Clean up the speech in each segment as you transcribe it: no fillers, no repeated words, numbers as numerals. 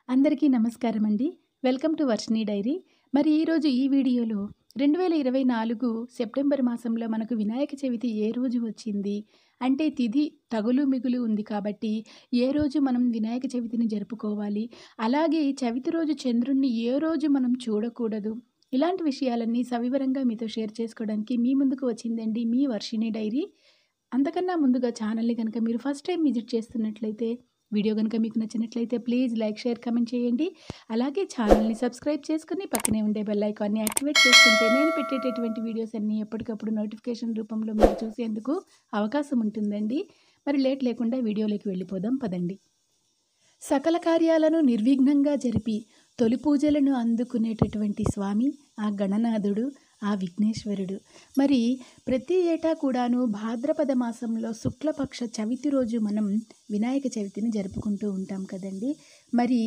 అందరికీ నమస్కారం అండి. Welcome to Varshini diary. మరి ఈరోజు ఈ వీడియోలో 2024 సెప్టెంబర్ మాసంలో మనకు వినాయక చవితి ఏ రోజు వచ్చింది? అంటే తిథి తగులు మిగులు ఉంది కాబట్టి ఏ రోజు మనం వినాయక చవితిని జరుపుకోవాలి? అలాగే చవితి రోజు చంద్రుడిని ఏ రోజు మనం చూడకూడదు? ఇలాంటి విషయాలన్నీ సవివరంగా మీతో షేర్ చేసుకోవడానికి మీ ముందుకు వచ్చిందండి మీ వర్షిని డైరీ. అంతకన్నా ముందుగా ఛానల్‌ని గనుక మీరు ఫస్ట్ టైం విజిట్ చేస్తున్నట్లయితే, వీడియో గనుక మీకు నచ్చినట్లయితే ప్లీజ్ లైక్, షేర్, కామెంట్ చేయండి. అలాగే ఛానల్‌ని సబ్స్క్రైబ్ చేసుకొని పక్కనే ఉండే బెల్ ఐకాన్‌ని యాక్టివేట్ చేసుకుంటే నేను పెట్టేటటువంటి వీడియోస్ అన్నీ ఎప్పటికప్పుడు నోటిఫికేషన్ రూపంలో మీరు చూసేందుకు అవకాశం ఉంటుందండి. మరి లేట్ లేకుండా వీడియోలోకి వెళ్ళిపోదాం పదండి. సకల కార్యాలను నిర్విఘ్నంగా జరిపి తొలి పూజలను అందుకునేటటువంటి స్వామి ఆ గణనాథుడు, ఆ విఘ్నేశ్వరుడు. మరి ప్రతి ఏటా కూడాను భాద్రపద మాసంలో శుక్లపక్ష చవితి రోజు మనం వినాయక చవితిని జరుపుకుంటూ ఉంటాం కదండి. మరి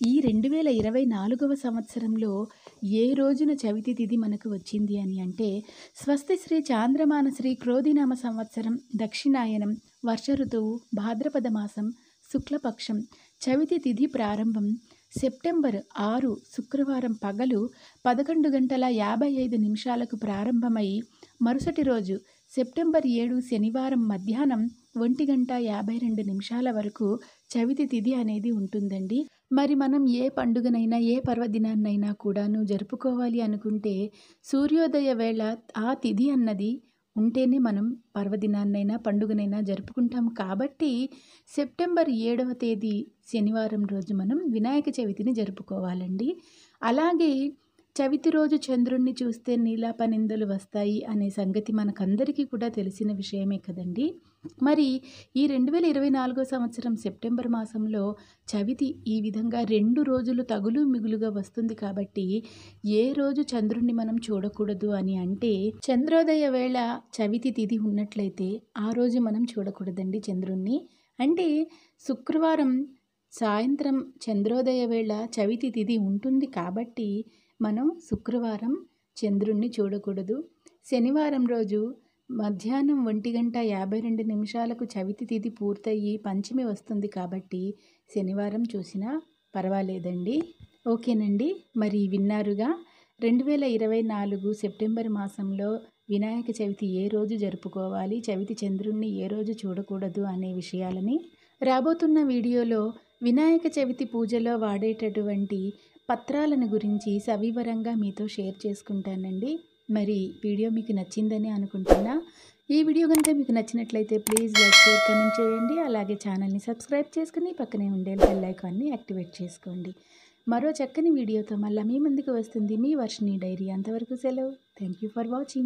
ఈ 2024వ సంవత్సరంలో ఏ రోజున చవితి తిథి మనకు వచ్చింది అని అంటే, స్వస్తి శ్రీ చాంద్రమాన శ్రీ క్రోధినామ సంవత్సరం దక్షిణాయనం వర్ష ఋతువు భాద్రపద మాసం శుక్లపక్షం చవితి తిథి ప్రారంభం సెప్టెంబర్ 6 శుక్రవారం పగలు 11:55 ప్రారంభమై మరుసటి రోజు సెప్టెంబర్ 7 శనివారం మధ్యాహ్నం 1:52 వరకు చవితి తిథి అనేది ఉంటుందండి. మరి మనం ఏ పండుగనైనా ఏ పర్వదినాన్నైనా కూడాను జరుపుకోవాలి అనుకుంటే సూర్యోదయ వేళ ఆ తిథి అన్నది ఉంటేనే మనం పర్వదినాన్నైనా పండుగనైనా జరుపుకుంటాం కాబట్టి సెప్టెంబర్ 7వ తేదీ శనివారం రోజు మనం వినాయక చవితిని జరుపుకోవాలండి. అలాగే చవితి రోజు చంద్రుణ్ణి చూస్తే నీలాపనిందలు వస్తాయి అనే సంగతి మనకందరికీ కూడా తెలిసిన విషయమే కదండి. మరి ఈ 2024 సంవత్సరం సెప్టెంబర్ మాసంలో చవితి ఈ విధంగా 2 రోజులు తగులు మిగులుగా వస్తుంది కాబట్టి ఏ రోజు చంద్రుణ్ణి మనం చూడకూడదు అని అంటే, చంద్రోదయ వేళ చవితి తిథి ఉన్నట్లయితే ఆ రోజు మనం చూడకూడదండి చంద్రుణ్ణి. అంటే శుక్రవారం సాయంత్రం చంద్రోదయ వేళ చవితి తిథి ఉంటుంది కాబట్టి మనం శుక్రవారం చంద్రుణ్ణి చూడకూడదు. శనివారం రోజు మధ్యాహ్నం 1:52 చవితి తిథి పూర్తయ్యి పంచమి వస్తుంది కాబట్టి శనివారం చూసినా పర్వాలేదండి. ఓకేనండి. మరి విన్నారుగా 2024 సెప్టెంబర్ మాసంలో వినాయక చవితి ఏ రోజు జరుపుకోవాలి, చవితి చంద్రుణ్ణి ఏ రోజు చూడకూడదు అనే విషయాలని రాబోతున్న వీడియోలో వినాయక చవితి పూజలో వాడేటటువంటి పత్రాలను గురించి సవివరంగా మీతో షేర్ చేసుకుంటానండి. మరి వీడియో మీకు నచ్చిందని అనుకుంటున్నా. ఈ వీడియో కనుక మీకు నచ్చినట్లయితే ప్లీజ్ లైక్, షేర్, కామెంట్ చేయండి. అలాగే ఛానల్ని సబ్స్క్రైబ్ చేసుకుని పక్కనే ఉండే బెల్ ఐకాన్ని యాక్టివేట్ చేసుకోండి. మరో చక్కని వీడియోతో మళ్ళీ మీ ముందుకు వస్తుంది మీ వర్షిని డైరీ. అంతవరకు సెలవు. Thank you for watching.